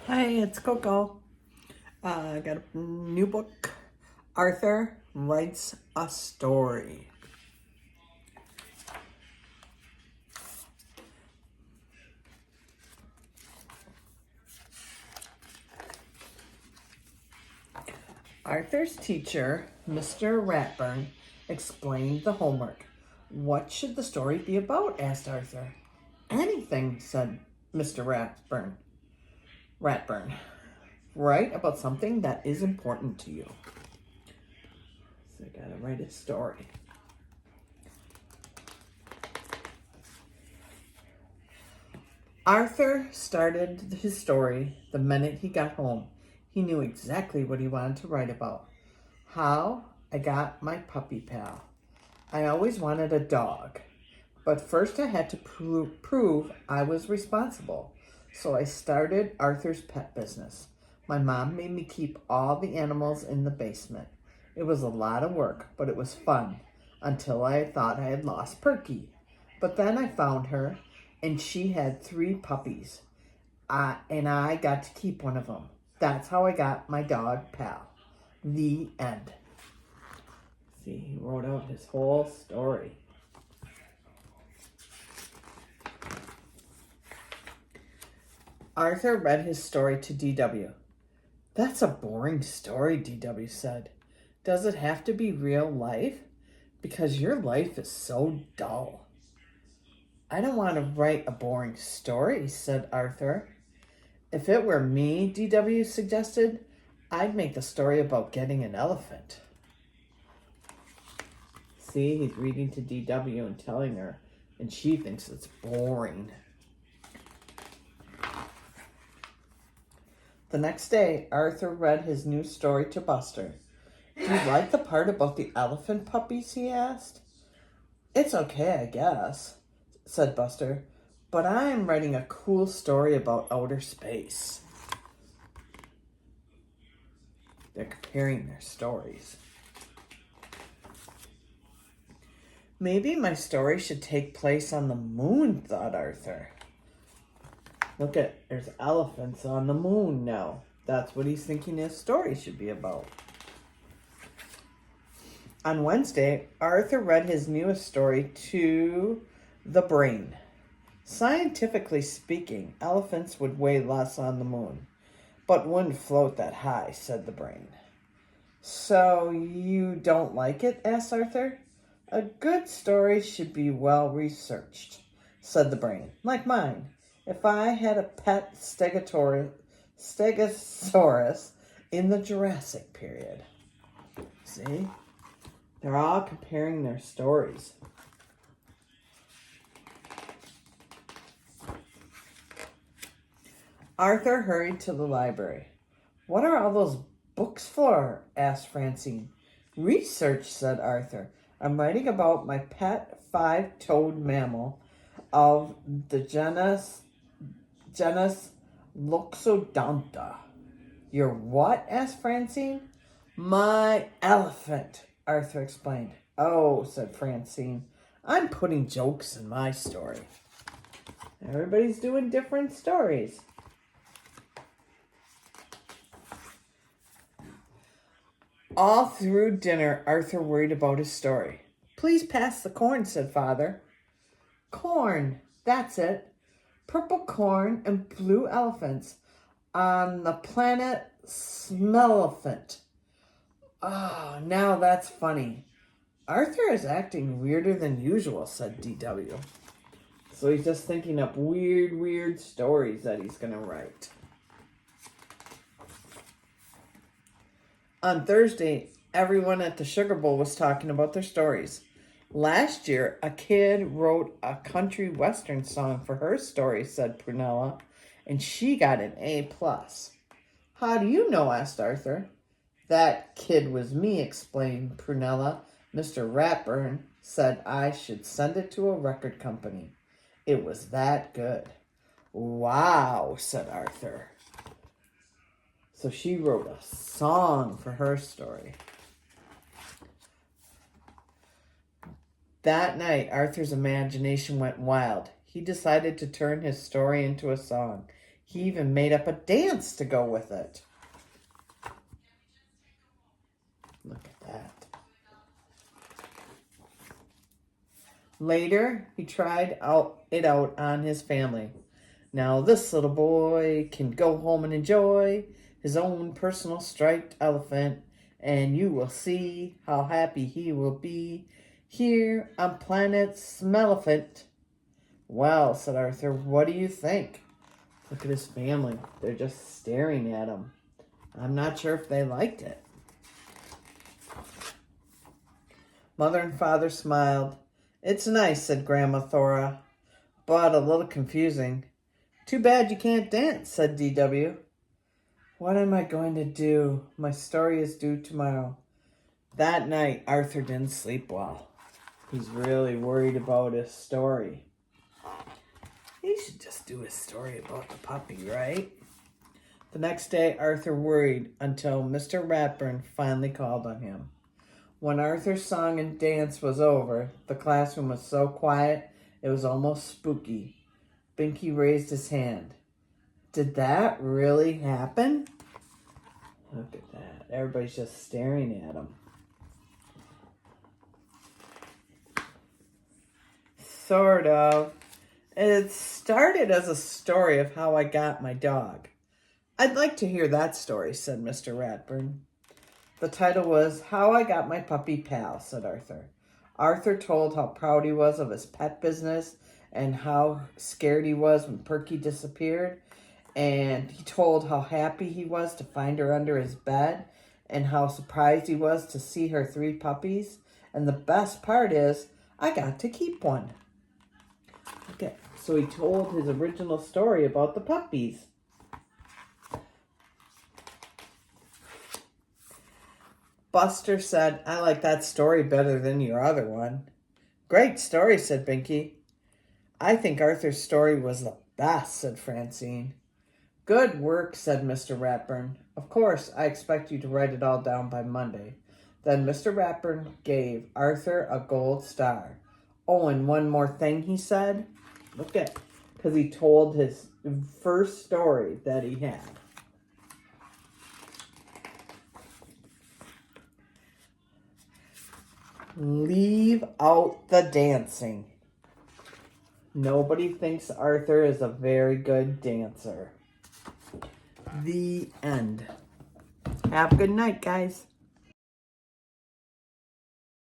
Hi, it's Coco. I got a new book. Arthur Writes a Story. Arthur's teacher, Mr. Ratburn, explained the homework. What should the story be about? Asked Arthur. Anything, said Mr. Ratburn. Write about something that is important to you. So I gotta write a story. Arthur started his story the minute he got home. He knew exactly what he wanted to write about. How I got my puppy pal. I always wanted a dog, but first I had to prove I was responsible. So I started Arthur's pet business. My mom made me keep all the animals in the basement. It was a lot of work, but it was fun until I thought I had lost Perky. But then I found her, and she had 3 puppies, and I got to keep one of them. That's how I got my dog pal. The end. See, he wrote out his whole story. Arthur read his story to DW. That's a boring story, DW said. Does it have to be real life? Because your life is so dull. I don't want to write a boring story, said Arthur. If it were me, DW suggested, I'd make the story about getting an elephant. See, he's reading to DW and telling her, and she thinks it's boring. The next day, Arthur read his new story to Buster. Do you like the part about the elephant puppies, he asked. It's okay, I guess, said Buster, but I'm writing a cool story about outer space. They're comparing their stories. Maybe my story should take place on the moon, thought Arthur. Look there's elephants on the moon now. That's what he's thinking his story should be about. On Wednesday, Arthur read his newest story to the brain. Scientifically speaking, elephants would weigh less on the moon, but wouldn't float that high, said the brain. So you don't like it? Asked Arthur. A good story should be well researched, said the brain, like mine. If I had a pet stegosaurus in the Jurassic period. See? They're all comparing their stories. Arthur hurried to the library. What are all those books for? Asked Francine. Research, said Arthur. I'm writing about my pet 5-toed mammal of the genus Loxodonta. Your what? Asked Francine. My elephant, Arthur explained. Oh, said Francine. I'm putting jokes in my story. Everybody's doing different stories. All through dinner, Arthur worried about his story. Please pass the corn, said Father. Corn, that's it. Purple corn and blue elephants on the planet Smelephant. Oh, now that's funny. Arthur is acting weirder than usual, said DW. So he's just thinking up weird stories that he's going to write. On Thursday, everyone at the Sugar Bowl was talking about their stories. Last year, a kid wrote a country western song for her story, said Prunella, and she got an A+. How do you know? Asked Arthur. That kid was me, explained Prunella. Mr. Ratburn said I should send it to a record company. It was that good. Wow, said Arthur. So she wrote a song for her story. That night, Arthur's imagination went wild. He decided to turn his story into a song. He even made up a dance to go with it. Look at that. Later, he tried it out on his family. Now this little boy can go home and enjoy his own personal striped elephant, and you will see how happy he will be here on planet Smellephant. Well, said Arthur, what do you think? Look at his family. They're just staring at him. I'm not sure if they liked it. Mother and Father smiled. It's nice, said Grandma Thora, but a little confusing. Too bad you can't dance, said D.W. What am I going to do? My story is due tomorrow. That night, Arthur didn't sleep well. He's really worried about his story. He should just do his story about the puppy, right? The next day, Arthur worried until Mr. Ratburn finally called on him. When Arthur's song and dance was over, the classroom was so quiet it was almost spooky. Binky raised his hand. Did that really happen? Look at that. Everybody's just staring at him. Sort of. It started as a story of how I got my dog. I'd like to hear that story, said Mr. Ratburn. The title was How I Got My Puppy Pal, said Arthur. Arthur told how proud he was of his pet business and how scared he was when Perky disappeared. And he told how happy he was to find her under his bed and how surprised he was to see her 3 puppies. And the best part is, I got to keep one. Okay, so he told his original story about the puppies. Buster said, I like that story better than your other one. Great story, said Binky. I think Arthur's story was the best, said Francine. Good work, said Mr. Ratburn. Of course, I expect you to write it all down by Monday. Then Mr. Ratburn gave Arthur a gold star. Oh, and one more thing, he said. Look at, because he told his first story that he had. Leave out the dancing. Nobody thinks Arthur is a very good dancer. The end. Have a good night, guys.